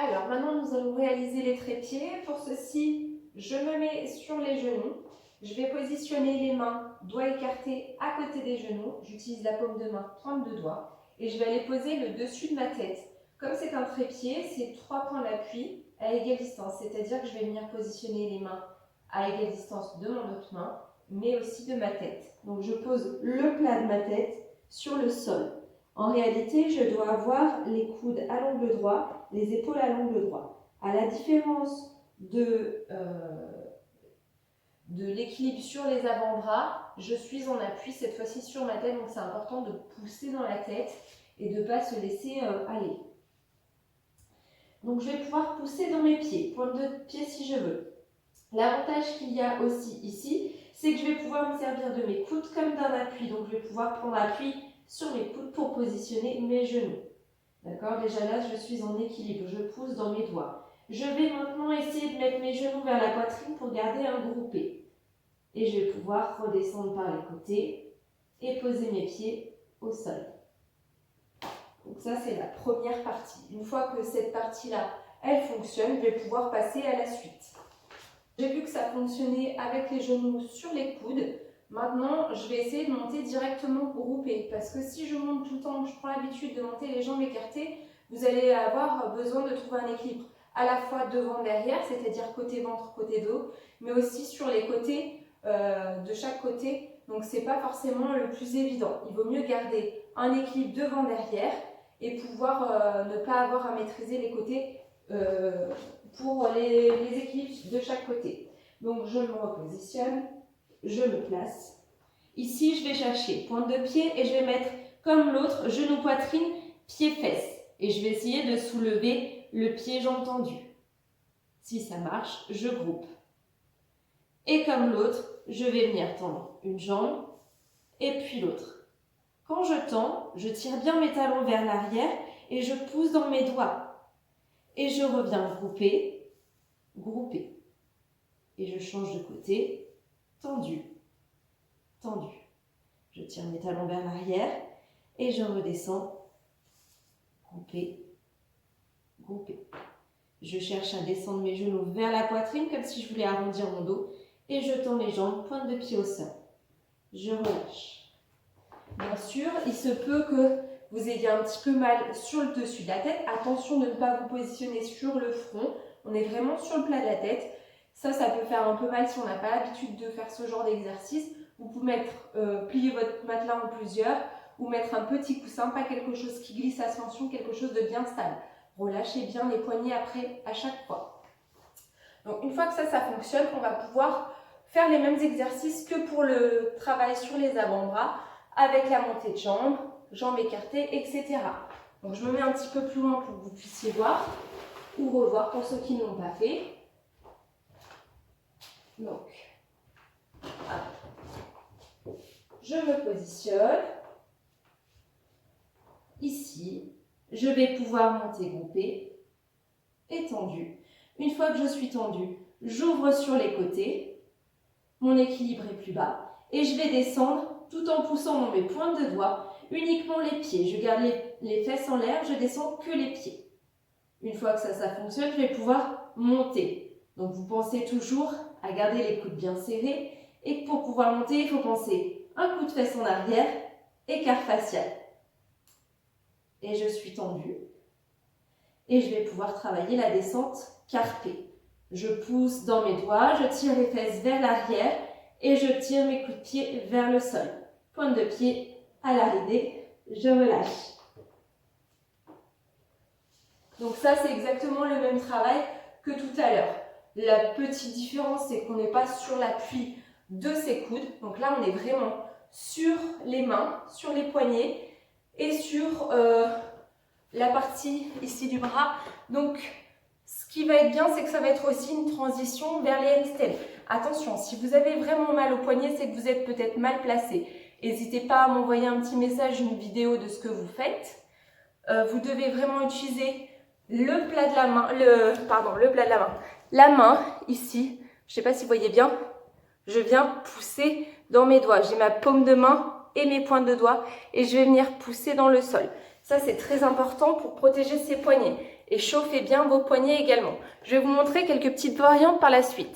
Alors maintenant, nous allons réaliser les trépieds. Pour ceci, je me mets sur les genoux. Je vais positionner les mains, doigts écartés à côté des genoux. J'utilise la paume de main, pointe de doigt. Et je vais aller poser le dessus de ma tête. Comme c'est un trépied, c'est 3 points d'appui à égale distance. C'est-à-dire que je vais venir positionner les mains à égale distance de mon autre main, mais aussi de ma tête. Donc je pose le plat de ma tête sur le sol. En réalité, je dois avoir les coudes à l'angle droit, les épaules à l'angle droit. À la différence de l'équilibre sur les avant-bras, je suis en appui cette fois-ci sur ma tête, donc c'est important de pousser dans la tête et de ne pas se laisser aller. Donc je vais pouvoir pousser dans mes pieds, pointe de pied si je veux. L'avantage qu'il y a aussi ici, c'est que je vais pouvoir me servir de mes coudes comme d'un appui, donc je vais pouvoir prendre appui sur mes coudes pour positionner mes genoux. D'accord? Déjà là, je suis en équilibre, je pousse dans mes doigts. Je vais maintenant essayer de mettre mes genoux vers la poitrine pour garder un groupé. Et je vais pouvoir redescendre par les côtés et poser mes pieds au sol. Donc ça, c'est la première partie. Une fois que cette partie-là, elle fonctionne, je vais pouvoir passer à la suite. J'ai vu que ça fonctionnait avec les genoux sur les coudes. Maintenant, je vais essayer de monter directement groupé. Parce que si je monte tout le temps, je prends l'habitude de monter les jambes écartées, vous allez avoir besoin de trouver un équilibre à la fois devant-derrière, c'est-à-dire côté ventre, côté dos, mais aussi sur les côtés de chaque côté. Donc, ce n'est pas forcément le plus évident. Il vaut mieux garder un équilibre devant-derrière et pouvoir ne pas avoir à maîtriser les côtés pour les équilibres de chaque côté. Donc, je me repositionne, je me place. Ici, je vais chercher pointe de pied et je vais mettre comme l'autre, genou poitrine, pied fesse. Et je vais essayer de soulever le pied jambe tendue. Si ça marche, je groupe. Et comme l'autre, je vais venir tendre une jambe et puis l'autre. Quand je tends, je tire bien mes talons vers l'arrière et je pousse dans mes doigts. Et je reviens grouper, grouper. Et je change de côté, tendu, tendu. Je tire mes talons vers l'arrière et je redescends, grouper, grouper. Je cherche à descendre mes genoux vers la poitrine comme si je voulais arrondir mon dos et je tends mes jambes, pointe de pied au sol. Je relâche. Bien sûr, il se peut que vous ayez un petit peu mal sur le dessus de la tête. Attention de ne pas vous positionner sur le front. On est vraiment sur le plat de la tête. Ça peut faire un peu mal si on n'a pas l'habitude de faire ce genre d'exercice. Vous pouvez plier votre matelas en plusieurs ou mettre un petit coussin, pas quelque chose qui glisse à tension, quelque chose de bien stable. Relâchez bien les poignets après à chaque fois. Donc une fois que ça fonctionne, on va pouvoir faire les mêmes exercices que pour le travail sur les avant-bras avec la montée de jambes, jambes écartées, etc. Donc je me mets un petit peu plus loin pour que vous puissiez voir ou revoir pour ceux qui ne l'ont pas fait. Donc, je me positionne. Ici, je vais pouvoir monter groupé et tendu. Une fois que je suis tendue, j'ouvre sur les côtés. Mon équilibre est plus bas. Et je vais descendre tout en poussant dans mes pointes de doigts, uniquement les pieds. Je garde les fesses en l'air, je descends que les pieds. Une fois que ça fonctionne, je vais pouvoir monter. Donc vous pensez toujours à garder les coudes bien serrés. Et pour pouvoir monter, il faut penser un coup de fesse en arrière, écart facial. Et je suis tendue. Et je vais pouvoir travailler la descente carpée. Je pousse dans mes doigts, je tire les fesses vers l'arrière et je tire mes coups de pied vers le sol. Pointe de pied à l'arrivée, je relâche. Donc ça, c'est exactement le même travail que tout à l'heure. La petite différence, c'est qu'on n'est pas sur l'appui de ses coudes. Donc là, on est vraiment sur les mains, sur les poignets et sur la partie ici du bras. Donc, ce qui va être bien, c'est que ça va être aussi une transition vers les handstands. Attention, si vous avez vraiment mal au poignet, c'est que vous êtes peut-être mal placé. N'hésitez pas à m'envoyer un petit message, une vidéo de ce que vous faites. Vous devez vraiment utiliser le plat de la main, la main ici. Je ne sais pas si vous voyez bien. Je viens pousser dans mes doigts. J'ai ma paume de main et mes pointes de doigts et je vais venir pousser dans le sol. Ça, c'est très important pour protéger ses poignets. et chauffez bien vos poignets également. Je vais vous montrer quelques petites variantes par la suite.